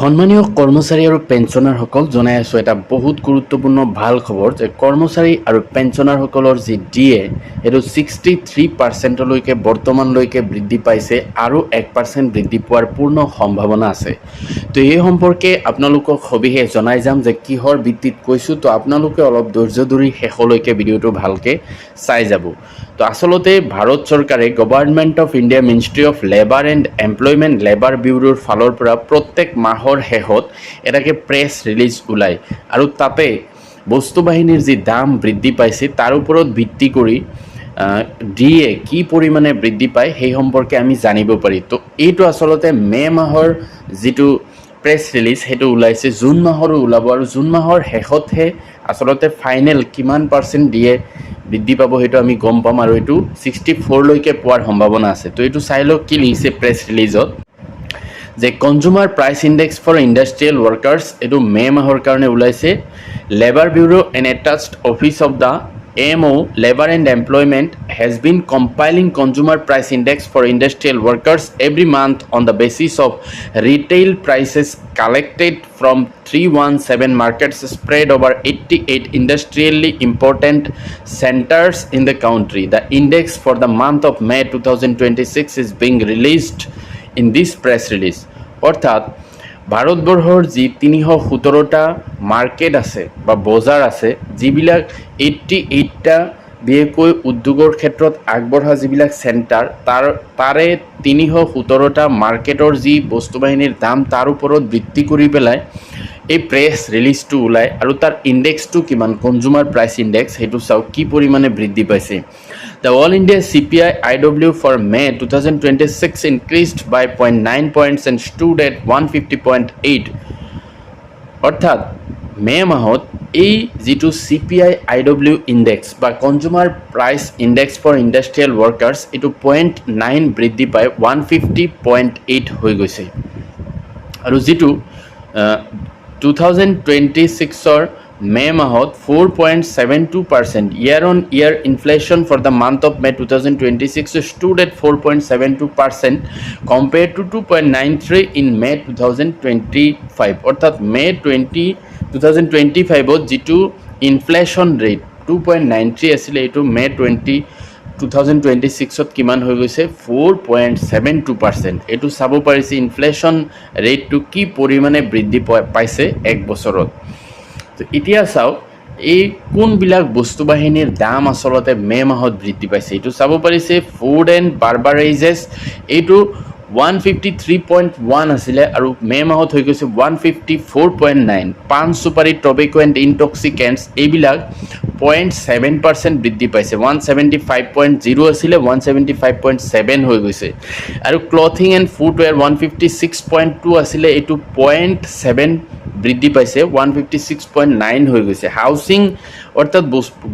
সন্মানীয় কৰ্মচাৰী আৰু পেঞ্চনাৰসকল জনাই আছোঁ এটা বহুত গুৰুত্বপূৰ্ণ ভাল খবৰ যে কৰ্মচাৰী আৰু পেঞ্চনাৰসকলৰ যি ডিএ সেইটো 63%লৈকে বৰ্তমানলৈকে বৃদ্ধি পাইছে আৰু 1% বৃদ্ধি পোৱাৰ পূৰ্ণ সম্ভাৱনা আছে। তো এই সম্পৰ্কে আপোনালোকক সবিশেষ জনাই যাম যে কিহৰ ভিত্তিত কৈছোঁ। তো আপোনালোকে অলপ ধৈৰ্য ধৰি শেষলৈকে ভিডিঅ'টো ভালকৈ চাই যাব। তো আসলতে ভাৰত চৰকাৰে government of India ministry of labour and employment labour ব্যুৰোৰ ফালৰ পৰা প্ৰত্যেক মাহৰ শেষত এটাকে প্ৰেছ ৰিলিজ ওলায় আৰু তাতে বস্তু বাহিনীৰ যি দাম বৃদ্ধি পাইছে তাৰ ওপৰত ভিত্তি কৰি ডিএ কি পৰিমাণে বৃদ্ধি পায় সেই সম্পৰ্কে আমি জানিব পাৰি। তো এইটো আসলতে মে' মাহৰ যিটো প্ৰেছ ৰিলিজ সেইটো ওলাইছে, জুন মাহৰো ওলাব আৰু জুন মাহৰ শেষতহে আসলতে ফাইনেল কিমান পাৰ্চেণ্ট ডিএ বৃদ্ধি পাব সেইটো আমি গম পাম আৰু এইটো 64লৈকে পোৱাৰ সম্ভাৱনা আছে। তো এইটো চাই লওক কি লিখিছে প্ৰেছ ৰিলিজত যে consumer price index for industrial workers এইটো মে' মাহৰ কাৰণে ওলাইছে। Labour bureau and attached office of the AMO Labor and Employment has been compiling consumer price index for industrial workers every month on the basis of retail prices collected from 317 markets spread over 88 industrially important centers in the country. The index for the month of May 2026 is being released in this press release. অর্থাৎ ভাৰতবৰ্ষৰ যি 317টা market আছে বা বজাৰ আছে যিবিলাক 88টা বিশেষকৈ উদ্যোগৰ ক্ষেত্ৰত আগবঢ়া যিবিলাক চেণ্টাৰ তাৰে 317টা মাৰ্কেটৰ যি বস্তু বাহিনীৰ দাম তাৰ ওপৰত ভিত্তি কৰি পেলাই এই প্ৰেছ ৰিলিজটো ওলায় আৰু তাৰ ইণ্ডেক্সটো কিমান কনজিউমাৰ প্ৰাইচ ইণ্ডেক্স সেইটো চাওক কি পৰিমাণে বৃদ্ধি পাইছে। The All India CPI IW for May 2026 increased by 0.9 points and stood at 150.8. অর্থাৎ মে মাহত এই যিটো CPI IW ইণ্ডেক্স বা consumer price index for industrial workers এইটো 0.9 বৃদ্ধি পাই 150.8 হৈ গৈছে আৰু যিটো 2026ৰ মে মাহত 4.72% year-on-year inflation for the month of May 2026 stood at 4.72% compared to 2.93 in May 2025. অর্থাৎ May 2025ত যিটো ইনফ্লেশ্যন ৰেট 2.93 আছিলে এইটো May 2026ত কিমান হৈ গৈছে 4.72%। এইটো চাব পাৰিছে ইনফ্লেশ্যন ৰেটটো কি পৰিমাণে বৃদ্ধি পাইছে এক বছৰত। তো এতিয়া চাওক এই কোনবিলাক বস্তু বাহিনীৰ দাম আসলতে মে মাহত বৃদ্ধি পাইছে এইটো চাব পাৰিছে। ফুড এণ্ড বাৰ্বাৰেজেছ এইটো 153.1 আছিলে আৰু মে মাহত হৈ গৈছে 154.9। পান চুপাৰী টবেকো এণ্ড ইনটক্সিকেণ্টছ এইবিলাক 0.7% বৃদ্ধি পাইছে। 175.0 আছিলে 175.7 হৈ গৈছে আৰু ক্লথিং এণ্ড ফুটৱেৰ 156.2 আছিলে এইটো 0.7 বৃদ্ধি পাইছে 156.9 হৈ গৈছে। হাউচিং অৰ্থাৎ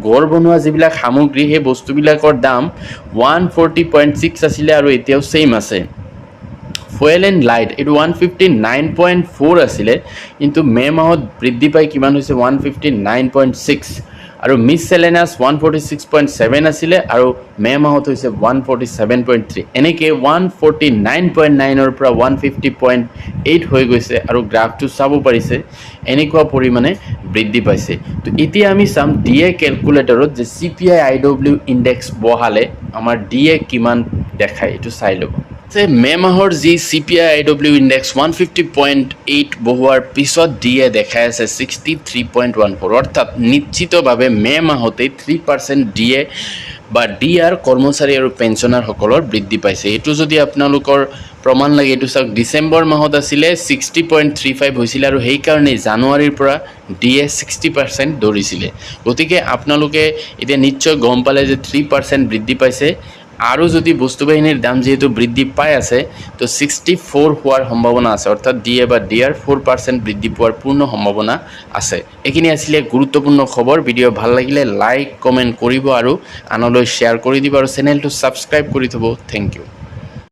ঘৰ বনোৱা যিবিলাক সামগ্ৰী সেই বস্তুবিলাকৰ দাম 140.6 আছিলে আৰু এতিয়াও ছেইম আছে। ফুয়েল এণ্ড লাইট এইটো 159.4 আছিলে কিন্তু মে মাহত বৃদ্ধি পাই কিমান হৈছে 159.6 আৰু মিছচেলেনাছ 146.7 আছিলে আৰু মে মাহত হৈছে 147.3। এনেকৈ 149.9ৰ পৰা 150.8 হৈ গৈছে আৰু গ্ৰাফটো চাব পাৰিছে এনেকুৱা পৰিমাণে বৃদ্ধি পাইছে। তো এতিয়া আমি চাম ডিএ কেলকুলেটৰত যে CPI IW ইণ্ডেক্স বহালে আমাৰ ডিএ কিমান দেখায় এইটো চাই ল'ব। মে মাহৰ যি CPI IW ইণ্ডেক্স 150.8 বহোৱাৰ পিছত ডিএ দেখাই আছে 63.14। অৰ্থাৎ নিশ্চিতভাৱে মে মাহতেই 3% ডিএ বা ডিআৰ কৰ্মচাৰী আৰু পেঞ্চনাৰসকলৰ বৃদ্ধি পাইছে। এইটো যদি আপোনালোকৰ প্ৰমাণ লাগে এইটো চাওক ডিচেম্বৰ মাহত আছিলে 60.35 হৈছিলে আৰু সেইকাৰণেই জানুৱাৰীৰ পৰা ডিএ 60% ধৰিছিলে। গতিকে আপোনালোকে এতিয়া নিশ্চয় গম পালে যে 3% বৃদ্ধি পাইছে আৰু যদি বস্তু বাহিনীৰ দাম যেহেতু বৃদ্ধি পাই আছে তো 64 হোৱাৰ সম্ভাৱনা আছে। অৰ্থাৎ ডিএ বা ডিআৰ 4% বৃদ্ধি পোৱাৰ পূৰ্ণ সম্ভাৱনা আছে। এইখিনি আছিলে গুৰুত্বপূৰ্ণ খবৰ। ভিডিঅ' ভাল লাগিলে লাইক কমেণ্ট কৰিব আৰু আনলৈ শ্বেয়াৰ কৰি দিব আৰু চেনেলটো ছাবস্ক্ৰাইব কৰি থ'ব। Thank U.